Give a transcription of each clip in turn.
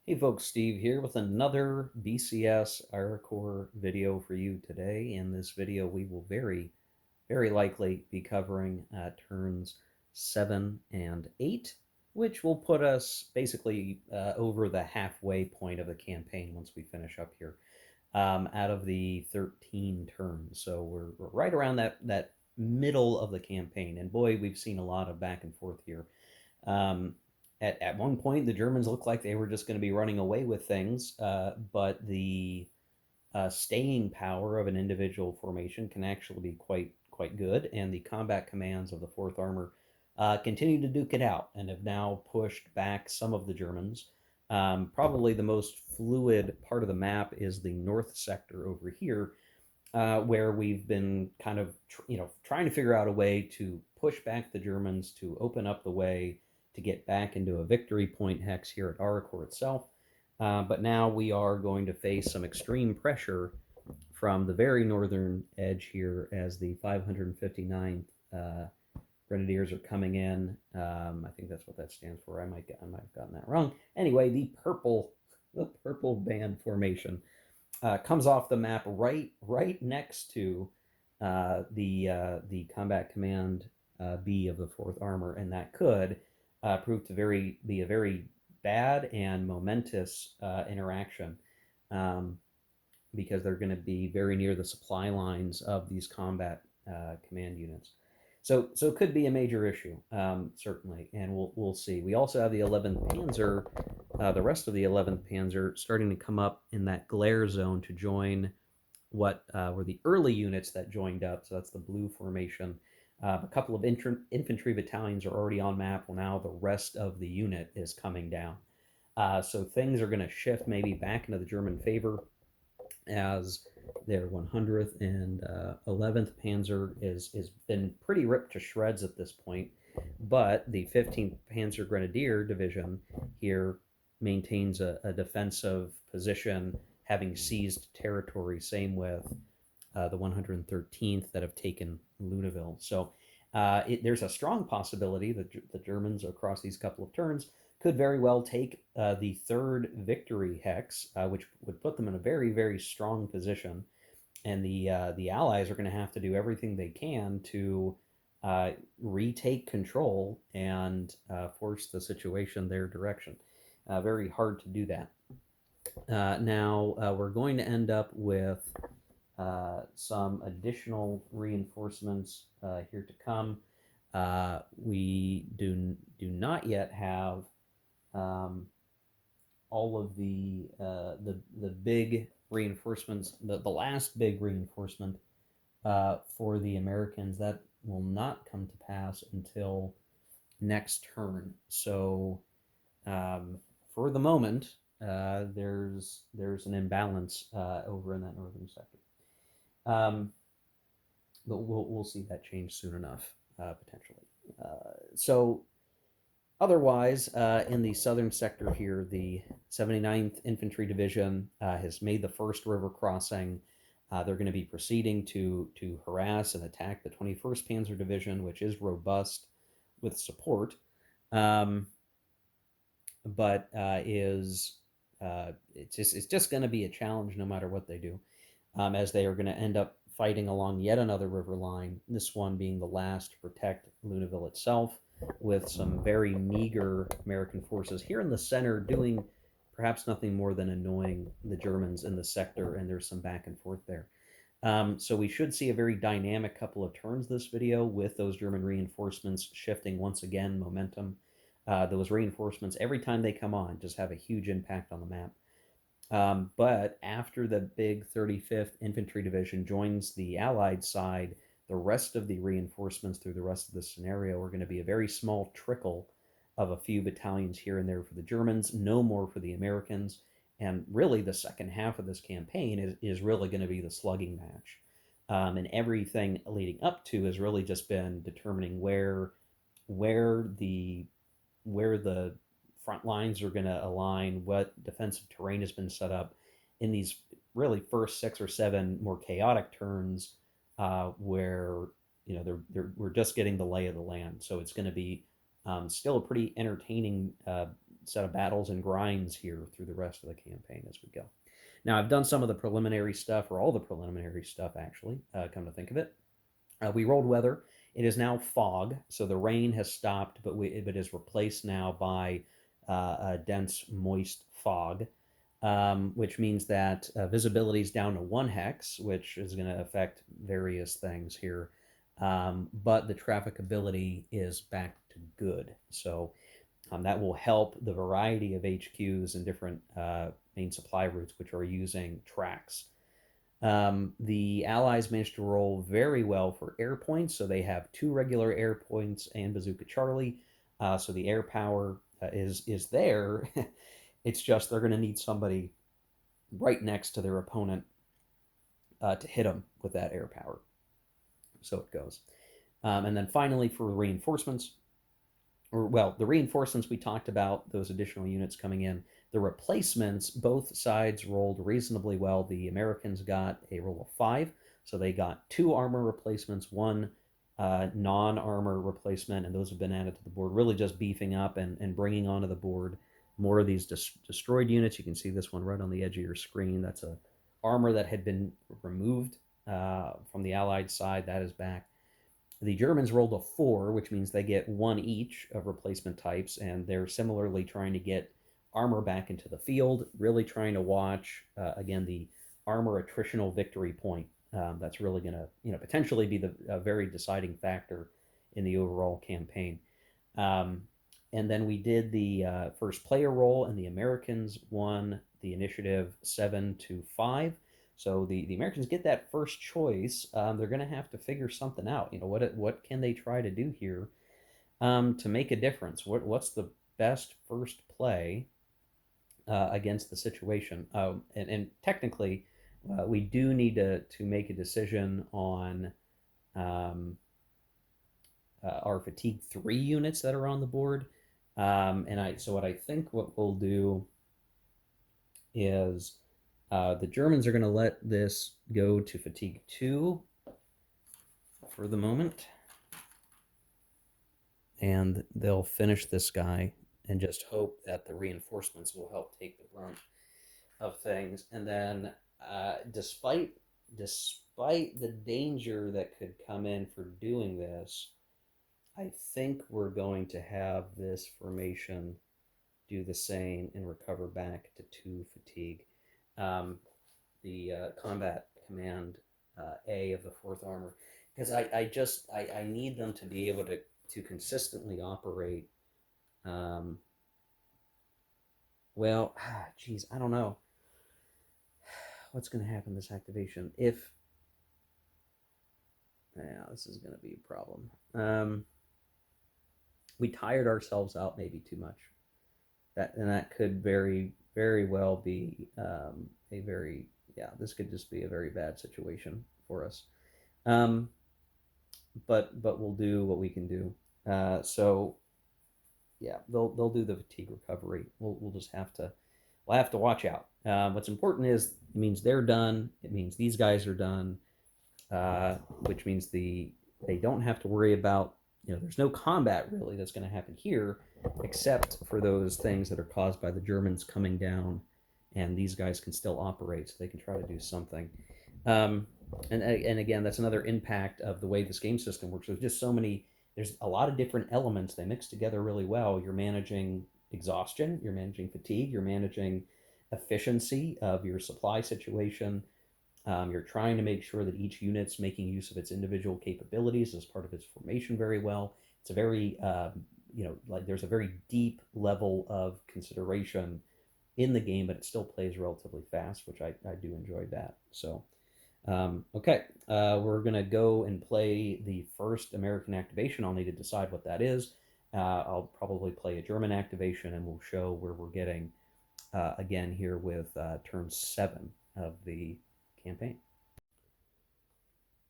Hey folks, Steve here with another BCS Arracourt video for you today. In this video, we will very likely be covering turns 7 and 8, which will put us basically over the halfway point of the campaign once we finish up here, out of the 13 turns. So we're right around that middle of the campaign. And boy, we've seen a lot of back and forth here. Um, at one point, the Germans looked like they were just going to be running away with things, but the staying power of an individual formation can actually be quite good, and the combat commands of the Fourth Armor continue to duke it out and have now pushed back some of the Germans. Probably the most fluid part of the map is the north sector over here, where we've been kind of trying to figure out a way to push back the Germans to open up the way to get back into a victory point hex here at Arracourt itself. But now we are going to face some extreme pressure from the very northern edge here as the 559th Grenadiers are coming in. I think that's what that stands for. I might have gotten that wrong. Anyway, the purple band formation comes off the map right next to the combat command B of the Fourth Armor, and that could prove to be a very bad and momentous interaction, because they're going to be very near the supply lines of these combat command units. So it could be a major issue, certainly, and we'll see. We also have the 11th Panzer, the rest of the 11th Panzer, starting to come up in that glare zone to join what were the early units that joined up. So that's the blue formation. A couple of infantry battalions are already on map. Well, now the rest of the unit is coming down. So things are going to shift maybe back into the German favor, as their 100th and 11th Panzer is been pretty ripped to shreds at this point, but the 15th Panzer Grenadier Division here maintains a defensive position, having seized territory. Same with the 113th that have taken Luneville. So there's a strong possibility that the Germans across these couple of turns could very well take the third victory hex, which would put them in a very strong position. And the Allies are going to have to do everything they can to retake control and force the situation their direction. Very hard to do that. Now we're going to end up with some additional reinforcements here to come. We do not yet have all of the big reinforcements. The last big reinforcement for the Americans, that will not come to pass until next turn. So for the moment, there's an imbalance over in that northern sector. But we'll see that change soon enough, potentially. So otherwise, in the southern sector here, the 79th Infantry Division has made the first river crossing. They're going to be proceeding to harass and attack the 21st Panzer Division, which is robust with support, but it's just going to be a challenge no matter what they do, as they are going to end up fighting along yet another river line, this one being the last to protect Luneville itself, with some very meager American forces here in the center doing perhaps nothing more than annoying the Germans in the sector, and there's some back and forth there. So we should see a very dynamic couple of turns this video, with those German reinforcements shifting once again momentum. Those reinforcements, every time they come on, just have a huge impact on the map. But after the big 35th Infantry Division joins the Allied side, the rest of the reinforcements through the rest of the scenario are going to be a very small trickle of a few battalions here and there for the Germans, no more for the Americans. And really, the second half of this campaign is really going to be the slugging match. And everything leading up to has really just been determining where the front lines are going to align, what defensive terrain has been set up in these really first 6 or 7 more chaotic turns, where we're just getting the lay of the land. So it's going to be still a pretty entertaining set of battles and grinds here through the rest of the campaign as we go. Now, I've done some of the preliminary stuff, or all the preliminary stuff, actually, come to think of it. We rolled weather. It is now fog, so the rain has stopped, but it is replaced now by a dense, moist fog, which means that visibility is down to 1 hex, which is going to affect various things here. But the trafficability is back to good. So that will help the variety of HQs and different main supply routes which are using tracks. The Allies managed to roll very well for air points, so they have 2 regular air points and Bazooka Charlie. So the air power is there. It's just they're going to need somebody right next to their opponent to hit them with that air power. So it goes. And then finally, for reinforcements, the reinforcements we talked about, those additional units coming in. The replacements, both sides rolled reasonably well. The Americans got a roll of 5, so they got 2 armor replacements, 1 non-armor replacement, and those have been added to the board, really just beefing up and bringing onto the board more of these destroyed units. You can see this one right on the edge of your screen. That's a armor that had been removed from the Allied side. That is back. The Germans rolled a 4, which means they get 1 each of replacement types, and they're similarly trying to get armor back into the field, really trying to watch, again, the armor attritional victory point. That's really going to potentially be a very deciding factor in the overall campaign. And then we did the first player roll, and the Americans won the initiative 7-5. So the Americans get that first choice. They're going to have to figure something out. What can they try to do here to make a difference? What's the best first play against the situation? And technically, we do need to make a decision on our fatigue 3 units that are on the board. So what I think what we'll do is the Germans are going to let this go to fatigue 2 for the moment. And they'll finish this guy and just hope that the reinforcements will help take the brunt of things. And then despite the danger that could come in for doing this, I think we're going to have this formation do the same and recover back to 2 fatigue. The combat command A of the 4th Armor, because I need them to be able to consistently operate. Geez, I don't know what's going to happen this activation. This is going to be a problem. We tired ourselves out maybe too much. That could very, very well be this could just be a very bad situation for us. But we'll do what we can do. So yeah, they'll do the fatigue recovery. We'll just have to watch out. What's important is it means they're done. It means these guys are done, which means they don't have to worry about, there's no combat really that's going to happen here, except for those things that are caused by the Germans coming down, and these guys can still operate, so they can try to do something. And again, that's another impact of the way this game system works. There's a lot of different elements. They mix together really well. You're managing exhaustion, you're managing fatigue, you're managing efficiency of your supply situation. You're trying to make sure that each unit's making use of its individual capabilities as part of its formation very well. It's a very, there's a very deep level of consideration in the game, but it still plays relatively fast, which I do enjoy that. So, okay, we're going to go and play the first American activation. I'll need to decide what that is. I'll probably play a German activation, and we'll show where we're getting again here with turn 7 of the campaign.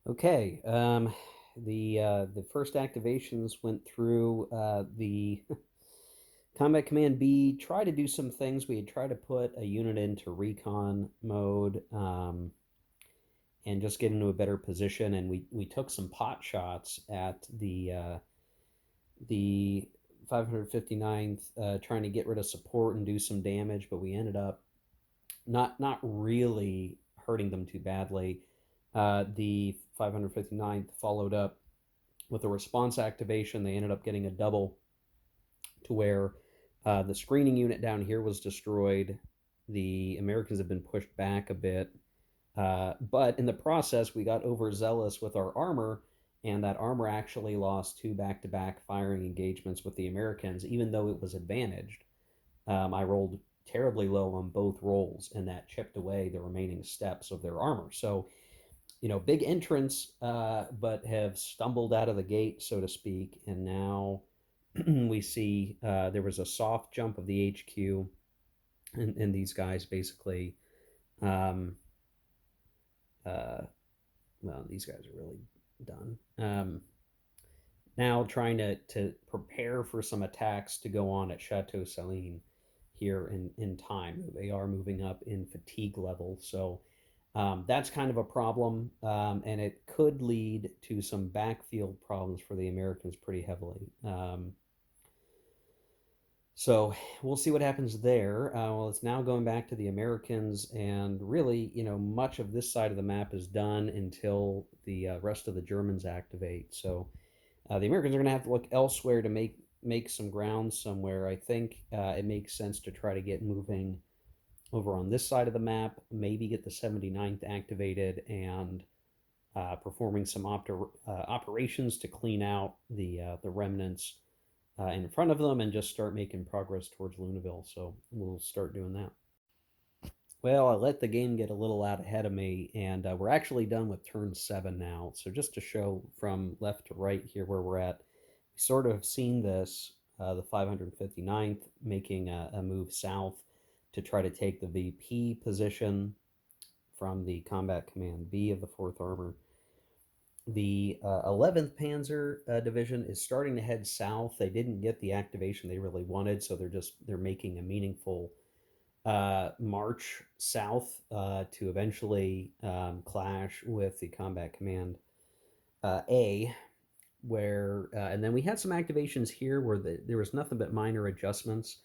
Okay, the first activations went through. The Combat Command B tried to do some things. We had tried to put a unit into recon mode and just get into a better position, and we took some pot shots at the 559th trying to get rid of support and do some damage, but we ended up not really hurting them too badly. The 559th followed up with a response activation. They ended up getting a double to where the screening unit down here was destroyed. The Americans have been pushed back a bit. But in the process, we got overzealous with our armor, and that armor actually lost two back to back firing engagements with the Americans, even though it was advantaged. I rolled terribly low on both rolls, and that chipped away the remaining steps of their armor. So, big entrance, but have stumbled out of the gate, so to speak. And now we see there was a soft jump of the HQ, and these guys basically, um, uh, well, these guys are really done. Now trying to prepare for some attacks to go on at Chateau Saline here in time. They are moving up in fatigue level, so that's kind of a problem, and it could lead to some backfield problems for the Americans pretty heavily. So we'll see what happens there. Well, it's now going back to the Americans, and really, much of this side of the map is done until the rest of the Germans activate. So the Americans are going to have to look elsewhere to make some ground somewhere. I think it makes sense to try to get moving over on this side of the map, maybe get the 79th activated and performing some operations to clean out the remnants in front of them and just start making progress towards Lunaville. So we'll start doing that. Well, I let the game get a little out ahead of me, and we're actually done with turn 7 now. So just to show from left to right here where we're at, we sort of seen this, the 559th making a move south to try to take the VP position from the Combat Command B of the 4th Armor. The 11th Panzer Division is starting to head south. They didn't get the activation they really wanted, so they're making a meaningful march south to eventually clash with the Combat Command A, where and then we had some activations here where there was nothing but minor adjustments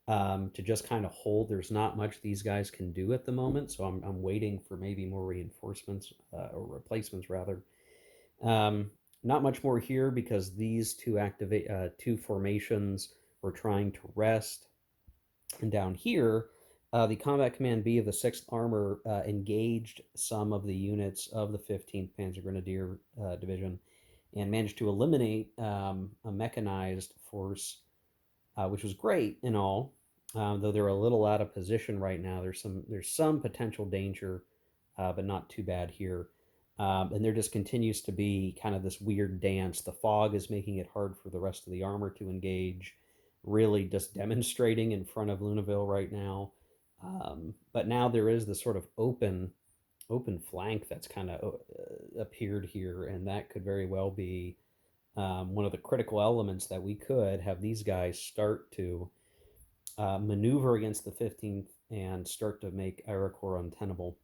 to just kind of hold. There's not much these guys can do at the moment, so I'm waiting for maybe more reinforcements or replacements rather. Not much more here because these two formations were trying to rest. And down here, the Combat Command B of the 6th Armor engaged some of the units of the 15th Panzer Grenadier Division and managed to eliminate a mechanized force, which was great and all, though they're a little out of position right now. There's some potential danger, but not too bad here. And there just continues to be kind of this weird dance. The fog is making it hard for the rest of the armor to engage, really just demonstrating in front of Lunaville right now. But now there is this sort of open flank that's kind of appeared here, and that could very well be one of the critical elements that we could have these guys start to maneuver against the 15th and start to make Arracourt untenable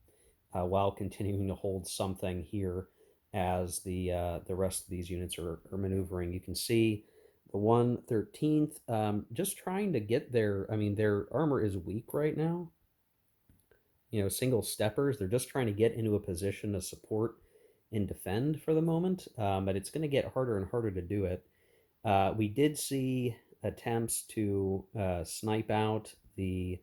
while continuing to hold something here as the rest of these units are maneuvering. You can see the 113th just trying to get there. I mean, their armor is weak right now. Single steppers. They're just trying to get into a position to support and defend for the moment, but it's going to get harder and harder to do it. We did see attempts to snipe out the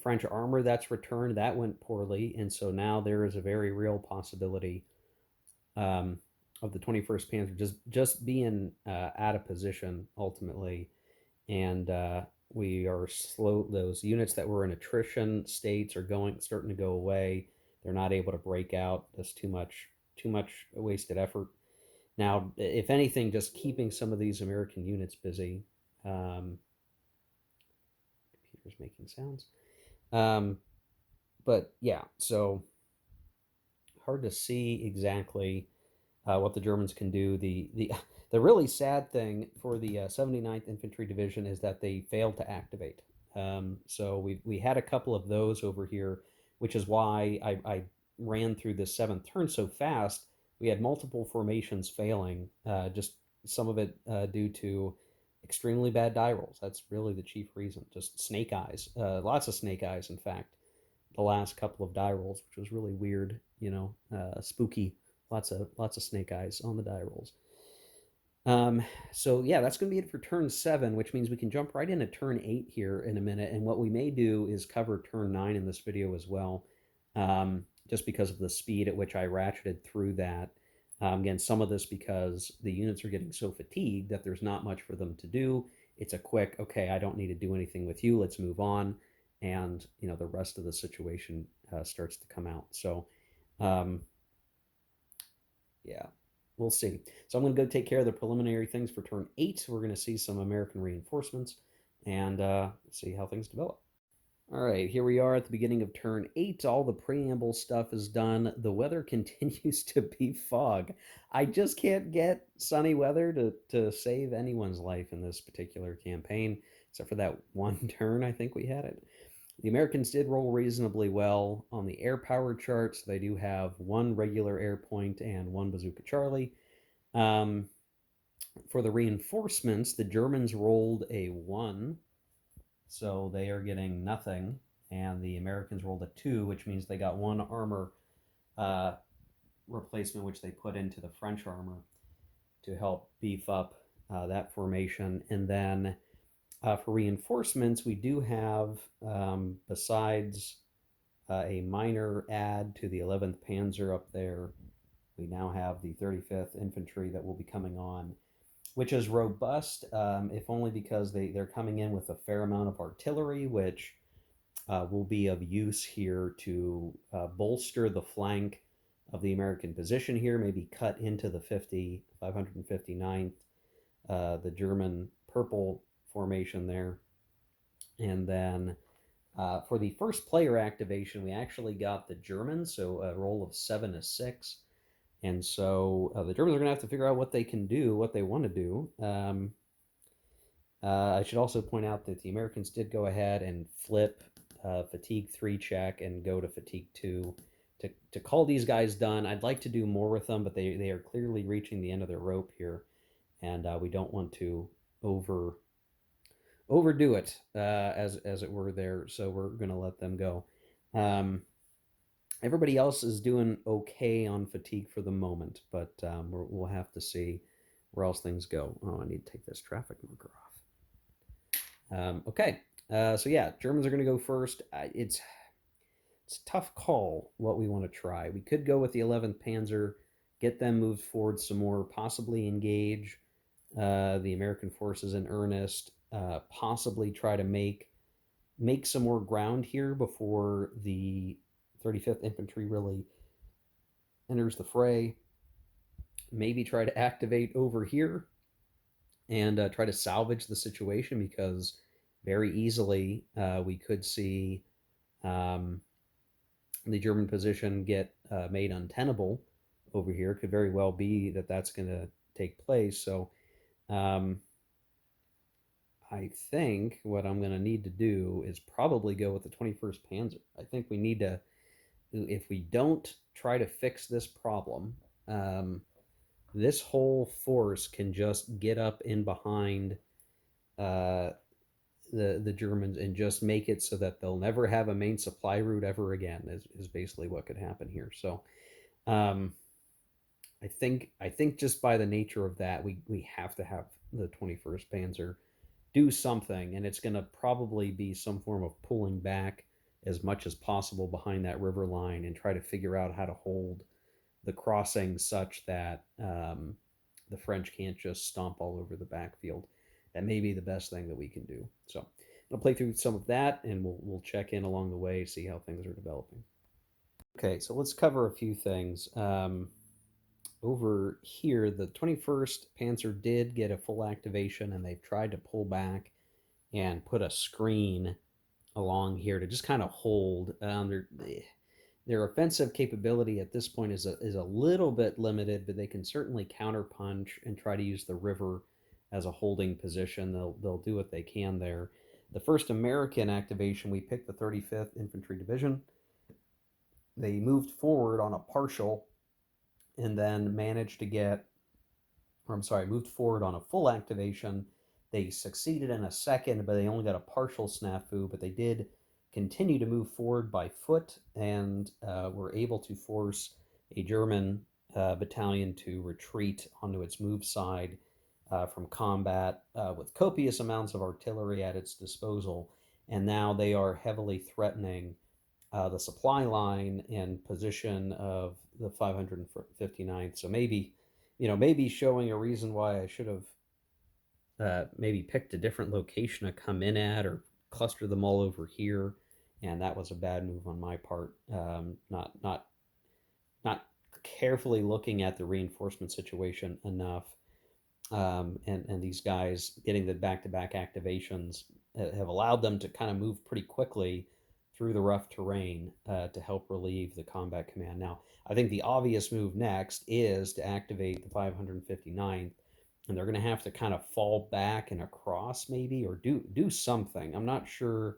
French armor that's returned. That went poorly, and so now there is a very real possibility of the 21st Panzer just being out of position ultimately, and we are slow. Those units that were in attrition states are starting to go away. They're not able to break out. That's too much wasted effort. Now, if anything, just keeping some of these American units busy. Computer's making sounds. But yeah, so hard to see exactly what the Germans can do. The really sad thing for the 79th Infantry Division is that they failed to activate. So we had a couple of those over here, which is why I ran through the 7th turn so fast. We had multiple formations failing, just some of it due to extremely bad die rolls. That's really the chief reason. Just snake eyes, lots of snake eyes, in fact, the last couple of die rolls, which was really weird, spooky. Lots of snake eyes on the die rolls. Um, so yeah, that's going to be it for turn 7, which means we can jump right into turn 8 here in a minute. And what we may do is cover turn 9 in this video as well, just because of the speed at which I ratcheted through that. Again, some of this because the units are getting so fatigued that there's not much for them to do. It's a quick, okay, I don't need to do anything with you. Let's move on. And, the rest of the situation starts to come out. So, um, yeah, we'll see. So I'm going to go take care of the preliminary things for turn 8. We're going to see some American reinforcements and see how things develop. All right, here we are at the beginning of turn 8. All the preamble stuff is done. The weather continues to be fog. I just can't get sunny weather to save anyone's life in this particular campaign, except for that one turn I think we had it. The Americans did roll reasonably well on the air power charts. They do have one regular air point and one Bazooka Charlie. Um, for the reinforcements, the Germans rolled a 1, so they are getting nothing, and the Americans rolled a 2, which means they got one armor replacement, which they put into the French armor to help beef up that formation. And then for reinforcements, we do have, besides a minor add to the 11th Panzer up there, we now have the 35th Infantry that will be coming on, which is robust, if only because they're coming in with a fair amount of artillery, which will be of use here to bolster the flank of the American position here, maybe cut into the 559th, the German purple formation there. And then for the first player activation, we actually got the Germans, so a roll of 7 to 6. And so the Germans are going to have to figure out what they can do, what they want to do. I should also point out that the Americans did go ahead and flip fatigue 3 check and go to fatigue 2 to call these guys done. I'd like to do more with them, but they are clearly reaching the end of their rope here, and we don't want to overdo it, as it were there. So we're going to let them go. Everybody else is doing okay on fatigue for the moment, but we'll have to see where else things go. Oh, I need to take this traffic marker off. Okay, so yeah, Germans are going to go first. It's a tough call what we want to try. We could go with the 11th Panzer, get them moved forward some more, possibly engage the American forces in earnest, possibly try to make some more ground here before the 35th Infantry really enters the fray. Maybe try to activate over here and try to salvage the situation, because very easily we could see the German position get made untenable over here. It could very well be that that's going to take place. So I think what I'm going to need to do is probably go with the 21st Panzer. I think we need to, if we don't try to fix this problem, this whole force can just get up in behind the Germans and just make it so that they'll never have a main supply route ever again, is basically what could happen here. So I think just by the nature of that, we have to have the 21st Panzer do something, and it's going to probably be some form of pulling back as much as possible behind that river line and try to figure out how to hold the crossing such that the French can't just stomp all over the backfield. That may be the best thing that we can do. So I'll play through some of that, and we'll check in along the way, see how things are developing. Okay, so let's cover a few things. Over here, the 21st Panzer did get a full activation, and they've tried to pull back and put a screen along here to just kind of hold. Their offensive capability at this point is a little bit limited, but they can certainly counterpunch and try to use the river as a holding position. They'll do what they can there. The first American activation, we picked the 35th Infantry Division. They moved forward on a partial and then managed to get, moved forward on a full activation They succeeded in a second, but they only got a partial snafu, but they did continue to move forward by foot and were able to force a German battalion to retreat onto its move side from combat with copious amounts of artillery at its disposal. And now they are heavily threatening the supply line and position of the 559th. So maybe, maybe showing a reason why I should have maybe picked a different location to come in at or cluster them all over here. And that was a bad move on my part. Not carefully looking at the reinforcement situation enough. And these guys getting the back-to-back activations have allowed them to kind of move pretty quickly through the rough terrain to help relieve the combat command. Now, I think the obvious move next is to activate the 559th, and they're going to have to kind of fall back and across maybe, or do something. I'm not sure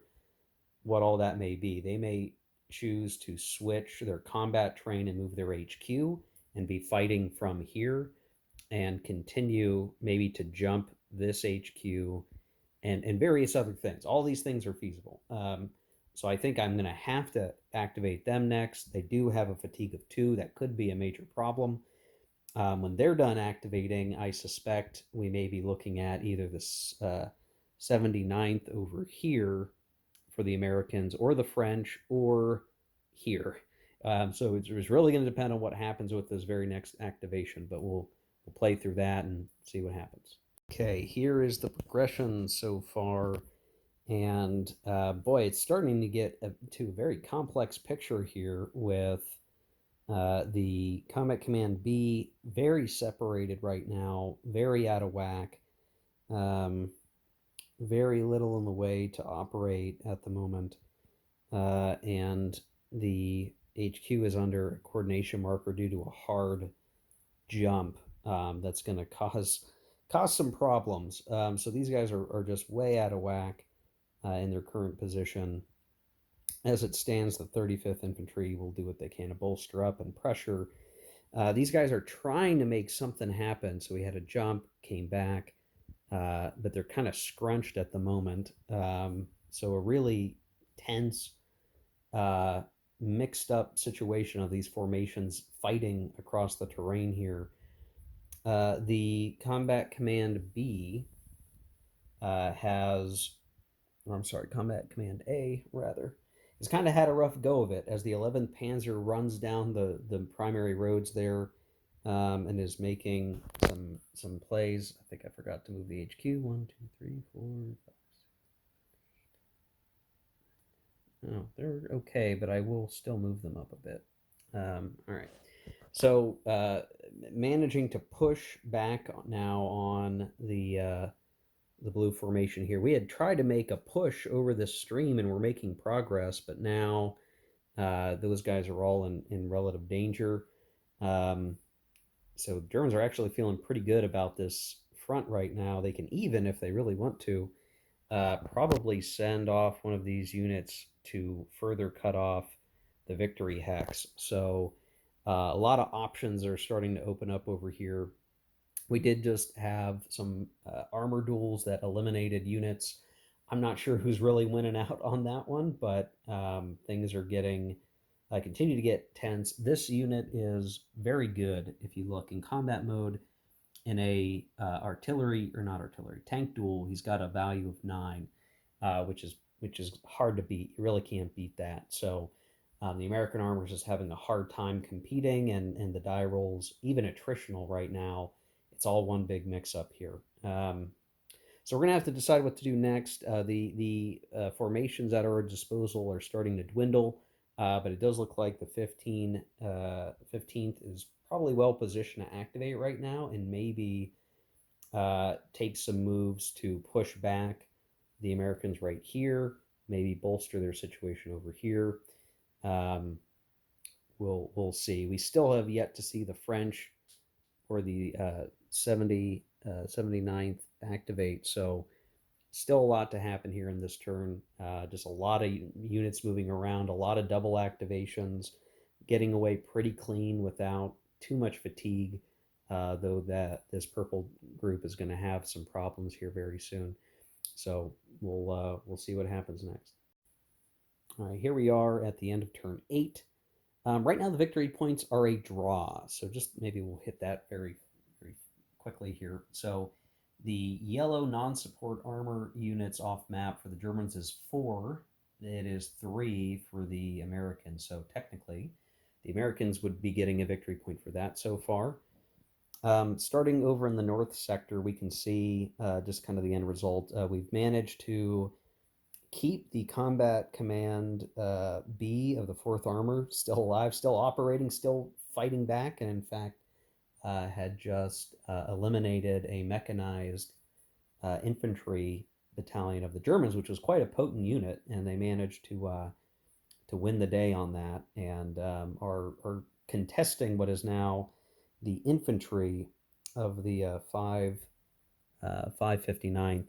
what all that may be. They may choose to switch their combat train and move their HQ and be fighting from here and continue maybe to jump this HQ and various other things. All these things are feasible. So I think I'm going to have to activate them next. They do have a fatigue of 2. That could be a major problem. When they're done activating, I suspect we may be looking at either this 79th over here for the Americans or the French or here. So it's really going to depend on what happens with this very next activation, but we'll play through that and see what happens. Okay, here is the progression so far, and boy, it's starting to get to a very complex picture here with the Combat Command B very separated right now, very out of whack, very little in the way to operate at the moment, and the HQ is under a coordination marker due to a hard jump that's going to cause some problems. So these guys are just way out of whack in their current position. As it stands, the 35th Infantry will do what they can to bolster up and pressure. These guys are trying to make something happen. So we had a jump, came back, but they're kind of scrunched at the moment. So a really tense, mixed up situation of these formations fighting across the terrain here. The Combat Command B has, or I'm sorry, Combat Command A, rather, has kind of had a rough go of it as the 11th Panzer runs down the primary roads there and is making some plays. I think I forgot to move the HQ. 1, 2, 3, 4, 5. Oh, they're okay, but I will still move them up a bit. All right. So managing to push back now on the blue formation here. We had tried to make a push over this stream and we're making progress, but now those guys are all in relative danger. So Germans are actually feeling pretty good about this front right now. They can even, if they really want to, probably send off one of these units to further cut off the victory hex. So a lot of options are starting to open up over here. We did just have some armor duels that eliminated units. I'm not sure who's really winning out on that one, but things are getting continue to get tense. This unit is very good if you look in combat mode. In a tank duel, he's got a value of 9, which is hard to beat. You really can't beat that. So the American armor is just having a hard time competing, and the die rolls, even attritional right now, it's all one big mix-up here. So we're going to have to decide what to do next. The formations at our disposal are starting to dwindle, but it does look like the 15th is probably well positioned to activate right now and maybe take some moves to push back the Americans right here, maybe bolster their situation over here. We'll see. We still have yet to see the French or the 79th activate, so still a lot to happen here in this turn. Just a lot of units moving around, a lot of double activations, getting away pretty clean without too much fatigue. though that this purple group is going to have some problems here very soon. So we'll see what happens next. All right, here we are at the end of turn 8. Right now, the victory points are a draw. So just maybe we'll hit that very quickly here. So the yellow non-support armor units off map for the Germans is 4. It is 3 for the Americans. So technically, the Americans would be getting a victory point for that so far. Starting over in the north sector, we can see just kind of the end result. We've managed to keep the combat command B of the 4th Armor still alive, still operating, still fighting back, and in fact had just eliminated a mechanized infantry battalion of the Germans, which was quite a potent unit, and they managed to win the day on that, and are contesting what is now the infantry of the 559th,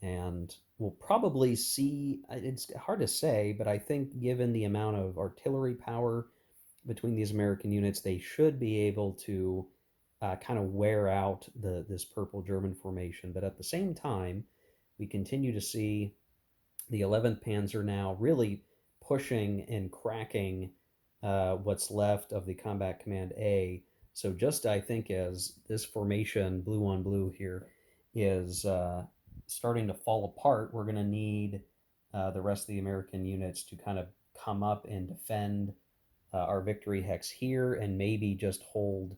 and we'll probably see. It's hard to say, but I think given the amount of artillery power between these American units, they should be able to kind of wear out this purple German formation. But at the same time, we continue to see the 11th Panzer now really pushing and cracking what's left of the Combat Command A. So just I think as this formation, blue on blue here, is starting to fall apart, we're going to need the rest of the American units to kind of come up and defend our victory hex here and maybe just hold.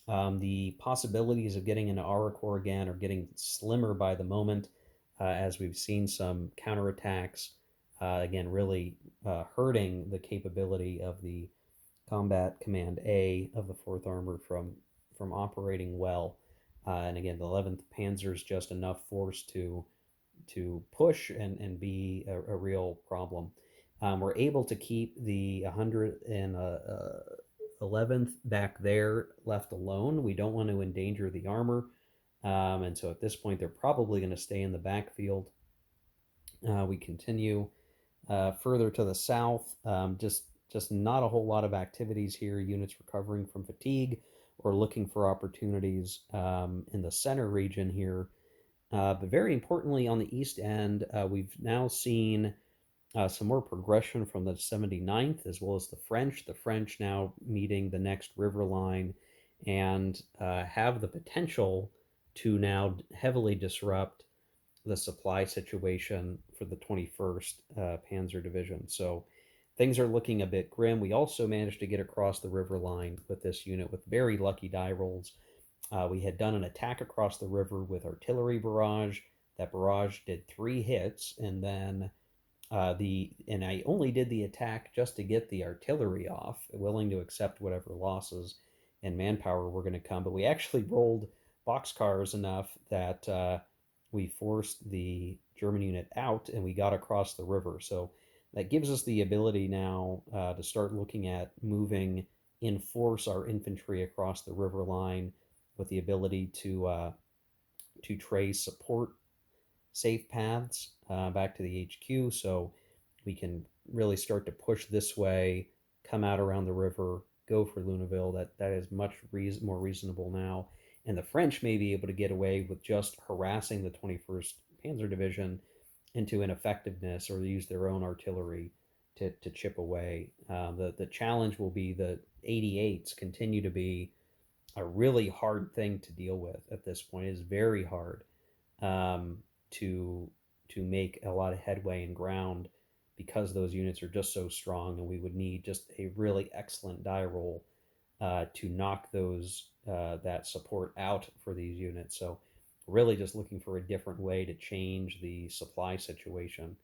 The possibilities of getting into Arracourt again are getting slimmer by the moment, as we've seen some counterattacks, again, really hurting the capability of the Combat Command A of the 4th Armor from operating well. And again, the 11th Panzer is just enough force to push and be a real problem. We're able to keep the 111th back there left alone. We don't want to endanger the armor. And so at this point, they're probably going to stay in the backfield. We continue further to the south. Just not a whole lot of activities here. Units recovering from fatigue or looking for opportunities in the center region here. But very importantly, on the east end, we've now seen some more progression from the 79th as well as the French. The French now meeting the next river line and have the potential to now heavily disrupt the supply situation for the 21st Panzer Division. So things are looking a bit grim. We also managed to get across the river line with this unit with very lucky die rolls. We had done an attack across the river with artillery barrage. That barrage did 3 hits, and then and I only did the attack just to get the artillery off, willing to accept whatever losses and manpower were going to come. But we actually rolled boxcars enough that we forced the German unit out, and we got across the river. So that gives us the ability now to start looking at moving in force our infantry across the river line with the ability to trace support safe paths back to the HQ, so we can really start to push this way, come out around the river, go for Luneville. That is much more reasonable now. And the French may be able to get away with just harassing the 21st Panzer Division into ineffectiveness or use their own artillery to chip away. The challenge will be the 88s continue to be a really hard thing to deal with at this point. It is very hard to make a lot of headway and ground because those units are just so strong, and we would need just a really excellent die roll to knock those that support out for these units. So really just looking for a different way to change the supply situation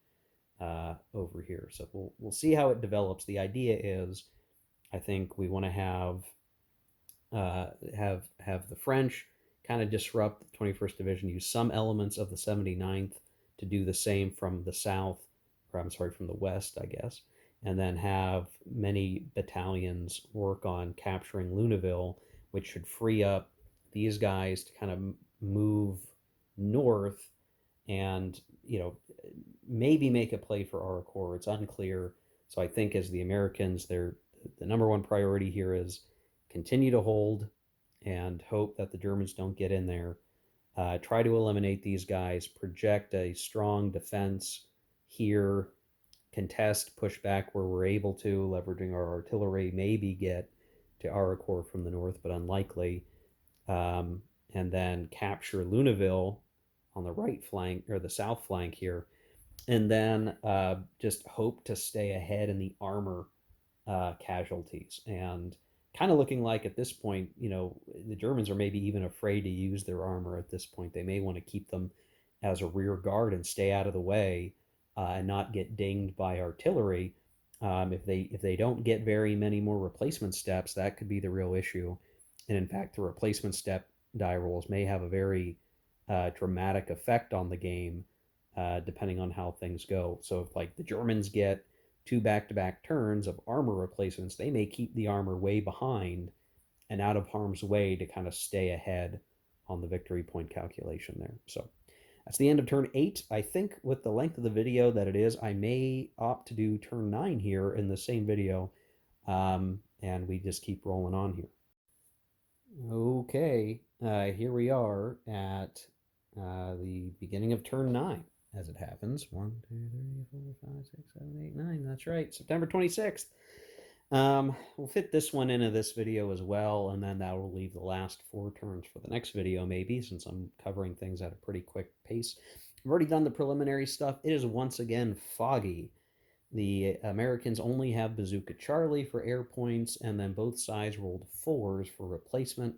over here. So we'll see how it develops. The idea is, I think we want to have the French kind of disrupt the 21st Division, use some elements of the 79th to do the same from the south, or I'm sorry, from the west, I guess, and then have many battalions work on capturing Luneville, which should free up these guys to kind of move north and, maybe make a play for Arracourt. It's unclear. So I think as the Americans, the number one priority here is continue to hold and hope that the Germans don't get in there. Try to eliminate these guys, project a strong defense here, contest, push back where we're able to, leveraging our artillery, maybe get to Arracourt from the north, but unlikely. And then capture Luneville on the right flank or the south flank here, and then just hope to stay ahead in the armor casualties. And kind of looking like at this point, the Germans are maybe even afraid to use their armor at this point. They may want to keep them as a rear guard and stay out of the way and not get dinged by artillery. If they don't get very many more replacement steps, that could be the real issue. And in fact, the replacement step die rolls may have a very dramatic effect on the game, depending on how things go. So if like the Germans get two back-to-back turns of armor replacements, they may keep the armor way behind and out of harm's way to kind of stay ahead on the victory point calculation there. So that's the end of turn 8. I think with the length of the video that it is, I may opt to do turn 9 here in the same video, and we just keep rolling on here. Okay, here we are at the beginning of turn 9, as it happens. 1, 2, 3, 4, 5, 6, 7, 8, 9. That's right, September 26th. We'll fit this one into this video as well, and then that will leave the last 4 turns for the next video, maybe, since I'm covering things at a pretty quick pace. I've already done the preliminary stuff. It is once again foggy. The Americans only have Bazooka Charlie for air points, and then both sides rolled 4s for replacement.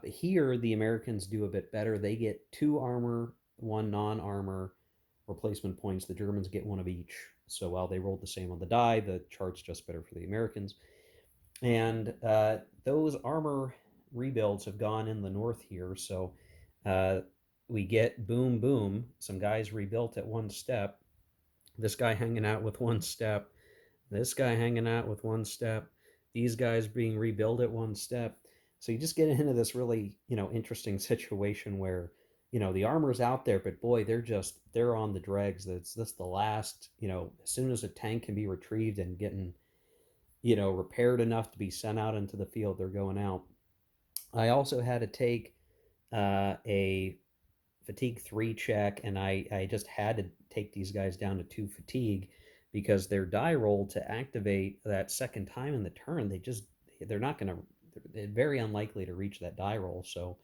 Here, the Americans do a bit better. They get 2 armor, 1 non-armor replacement points. The Germans get 1 of each. So while they rolled the same on the die, the chart's just better for the Americans. And those armor rebuilds have gone in the north here. So we get boom, boom. Some guys rebuilt at 1 step. This guy hanging out with 1 step. This guy hanging out with 1 step. These guys being rebuilt at 1 step. So you just get into this really, interesting situation where, the armor's out there, but boy, they're on the dregs. That's the last, as soon as a tank can be retrieved and getting, repaired enough to be sent out into the field, they're going out. I also had to take a fatigue 3 check, and I just had to take these guys down to 2 fatigue because their die roll to activate that second time in the turn, they're not going to, they're very unlikely to reach that die roll. So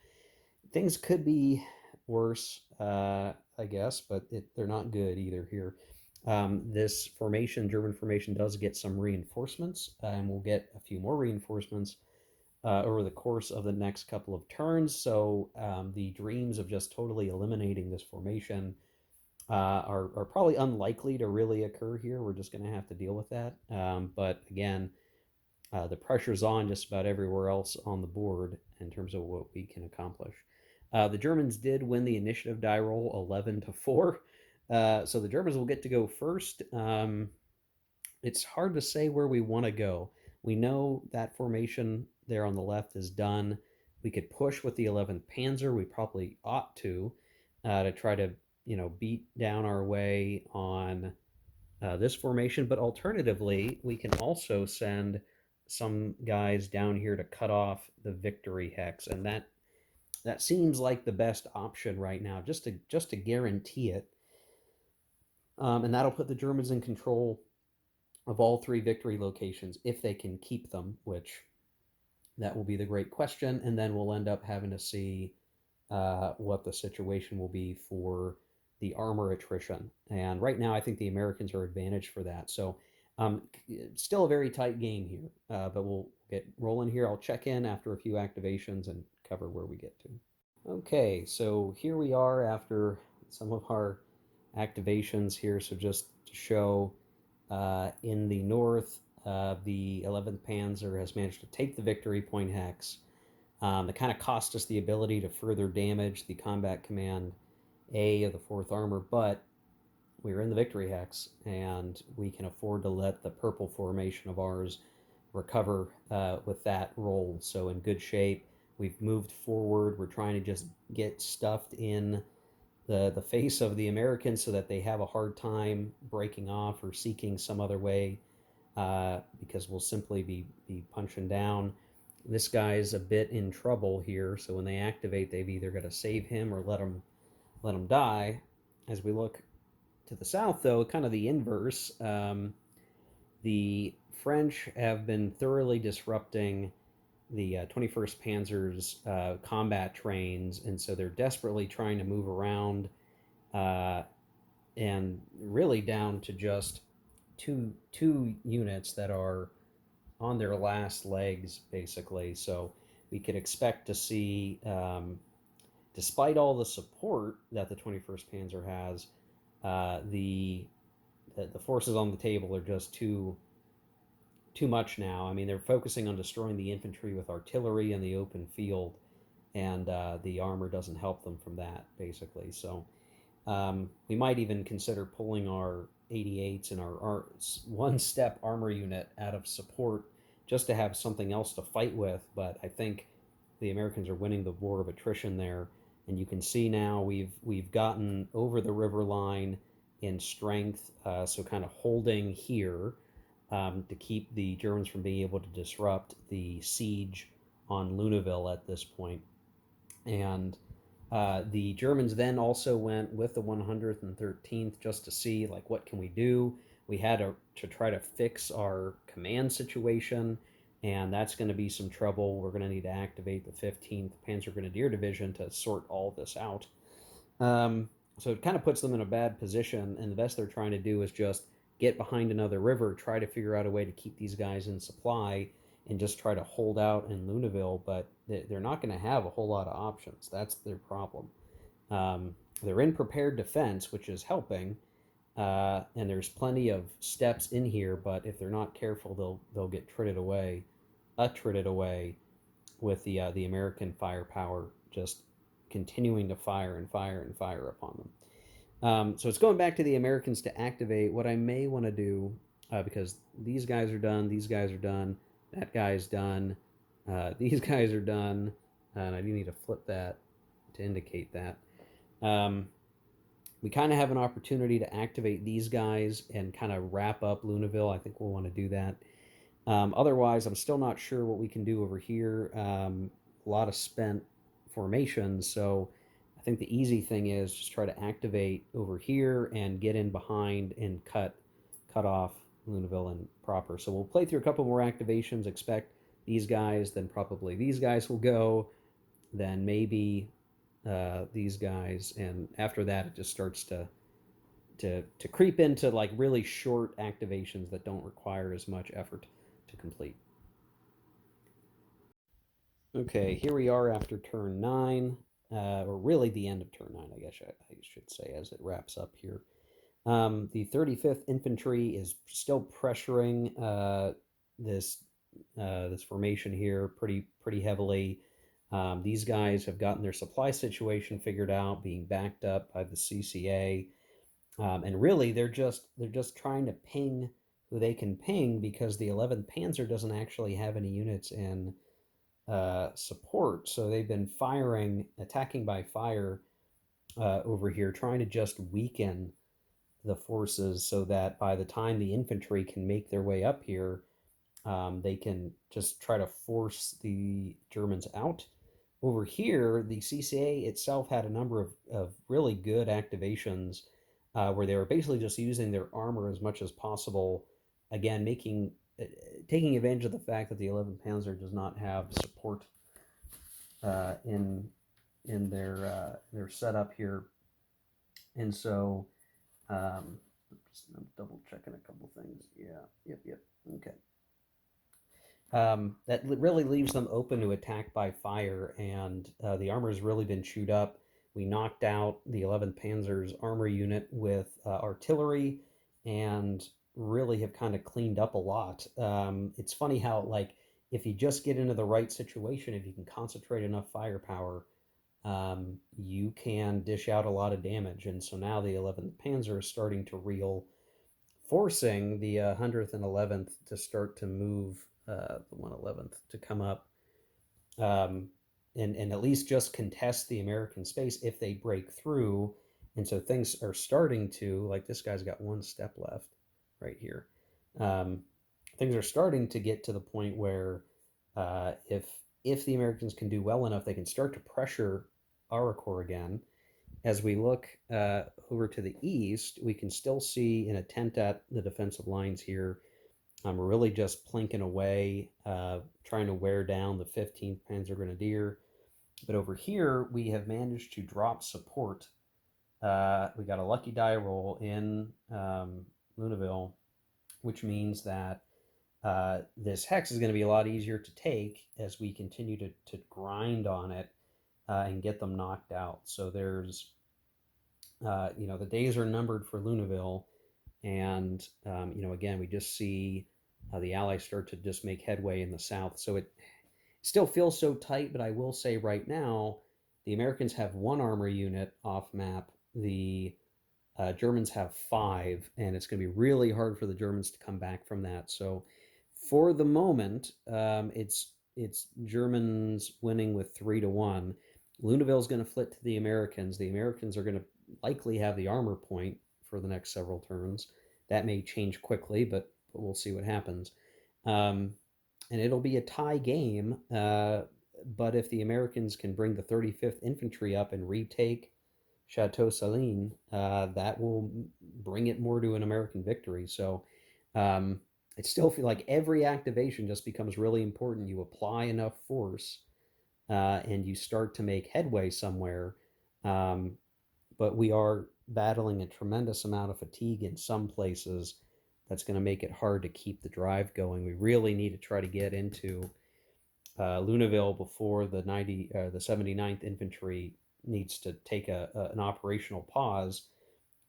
things could be worse, I guess, but they're not good either here. This formation, German formation, does get some reinforcements, and we'll get a few more reinforcements over the course of the next couple of turns. So the dreams of just totally eliminating this formation are probably unlikely to really occur here. We're just going to have to deal with that. But again, the pressure's on just about everywhere else on the board in terms of what we can accomplish. The Germans did win the initiative die roll 11-4. So the Germans will get to go first. It's hard to say where we want to go. We know that formation there on the left is done. We could push with the 11th Panzer. We probably ought to try to, beat down our way on this formation. But alternatively, we can also send some guys down here to cut off the victory hex, and that seems like the best option right now, just to guarantee it. And that'll put the Germans in control of all 3 victory locations if they can keep them, which that will be the great question. And then we'll end up having to see what the situation will be for the armor attrition. And right now, I think the Americans are advantaged for that. So still a very tight game here, but we'll get rolling here. I'll check in after a few activations and cover where we get to. Okay, so here we are after some of our activations here. So just to show, in the north, the 11th Panzer has managed to take the victory point hex. It kind of cost us the ability to further damage the combat command A of the 4th Armor, but we're in the victory hex, and we can afford to let the purple formation of ours recover with that roll. So in good shape. We've moved forward. We're trying to just get stuffed in the face of the Americans so that they have a hard time breaking off or seeking some other way, because we'll simply be punching down. This guy's a bit in trouble here, so when they activate, they've either got to save him or let him die. As we look to the south, though, kind of the inverse. The French have been thoroughly disrupting the 21st Panzer's combat trains, and so they're desperately trying to move around, uh, and really down to just two units that are on their last legs, basically. So we could expect to see, despite all the support that the 21st Panzer has, the forces on the table are just too much now. I mean, they're focusing on destroying the infantry with artillery in the open field, and the armor doesn't help them from that, basically. So we might even consider pulling our 88s and our one-step armor unit out of support just to have something else to fight with. But I think the Americans are winning the war of attrition there, and you can see now we've gotten over the river line in strength, so kind of holding here to keep the Germans from being able to disrupt the siege on Luneville at this point. And the Germans then also went with the 113th just to see, like, what can we do. We had to try to fix our command situation, and that's going to be some trouble. We're going to need to activate the 15th Panzer Grenadier Division to sort all this out. So it kind of puts them in a bad position, and the best they're trying to do is just get behind another river, try to figure out a way to keep these guys in supply, and just try to hold out in Luneville. But they're not going to have a whole lot of options. That's their problem. They're in prepared defense, which is helping, and there's plenty of steps in here. But if they're not careful, they'll get tritted away with the American firepower just continuing to fire and fire and fire upon them. So it's going back to the Americans to activate. What I may want to do, because these guys are done, these guys are done, that guy's done, these guys are done, and I do need to flip that to indicate that. We kind of have an opportunity to activate these guys and kind of wrap up Luneville. I think we'll want to do that. Otherwise, I'm still not sure what we can do over here. A lot of spent formations, so I think the easy thing is just try to activate over here and get in behind and cut off Luneville and proper. So we'll play through a couple more activations, expect these guys, then probably these guys will go, then maybe these guys, and after that it just starts to creep into like really short activations that don't require as much effort to complete. Okay, here we are after turn 9, or really the end of turn 9, I guess I should say, as it wraps up here. The 35th Infantry is still pressuring this this formation here pretty heavily. These guys have gotten their supply situation figured out, being backed up by the CCA, and really they're just trying to ping who they can ping because the 11th Panzer doesn't actually have any units in support. So they've been attacking by fire over here, trying to just weaken the forces so that by the time the infantry can make their way up here, they can just try to force the Germans out. Over here, the CCA itself had a number of really good activations where they were basically just using their armor as much as possible. Again, taking advantage of the fact that the 11th Panzer does not have support in their setup here, and so just double checking a couple things. Yeah, yep, okay. That really leaves them open to attack by fire, and the armor has really been chewed up. We knocked out the 11th Panzer's armor unit with artillery, and really have kind of cleaned up a lot. It's funny how, like, if you just get into the right situation, if you can concentrate enough firepower, you can dish out a lot of damage. And so now the 11th Panzer is starting to reel, forcing the 100th and 11th to start to move, the 111th to come up, um, and at least just contest the American space if they break through. And so things are starting to, like, this guy's got one step left right here. Things are starting to get to the point where If the Americans can do well enough, they can start to pressure Arracourt again. As we look over to the east, we can still see an attempt at the defensive lines here. We're really just plinking away, trying to wear down the 15th Panzer Grenadier. But over here, we have managed to drop support. We got a lucky die roll in Luneville, which means that this hex is going to be a lot easier to take as we continue to grind on it and get them knocked out. So there's, the days are numbered for Luneville. And, again, we just see the Allies start to just make headway in the south. So it still feels so tight, but I will say right now, the Americans have one armor unit off map. The Germans have five, and it's going to be really hard for the Germans to come back from that. So, for the moment, it's Germans winning with 3-1. Luneville is going to flit to the Americans. The Americans are going to likely have the armor point for the next several turns. That may change quickly, but we'll see what happens. And it'll be a tie game. But if the Americans can bring the 35th Infantry up and retake Chateau Saline, that will bring it more to an American victory. So I still feel like every activation just becomes really important. You apply enough force and you start to make headway somewhere. But we are battling a tremendous amount of fatigue in some places. That's going to make it hard to keep the drive going. We really need to try to get into Luneville before the 79th Infantry needs to take an operational pause,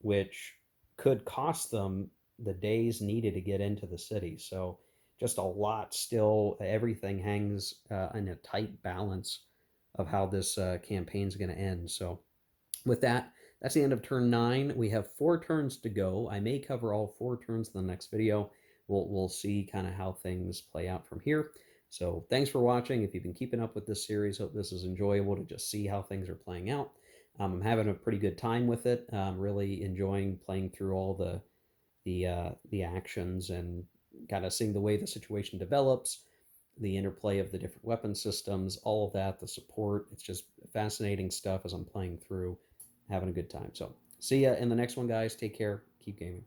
which could cost them the days needed to get into the city. So just a lot still. Everything hangs in a tight balance of how this campaign is going to end. So with that, that's the end of turn 9. We have 4 turns to go. I may cover all 4 turns in the next video. We'll see kind of how things play out from here. So thanks for watching. If you've been keeping up with this series, hope this is enjoyable to just see how things are playing out. I'm having a pretty good time with it. I'm really enjoying playing through all the actions and kind of seeing the way the situation develops, the interplay of the different weapon systems, all of that, the support. It's just fascinating stuff as I'm playing through, having a good time. So see ya in the next one, guys. Take care. Keep gaming.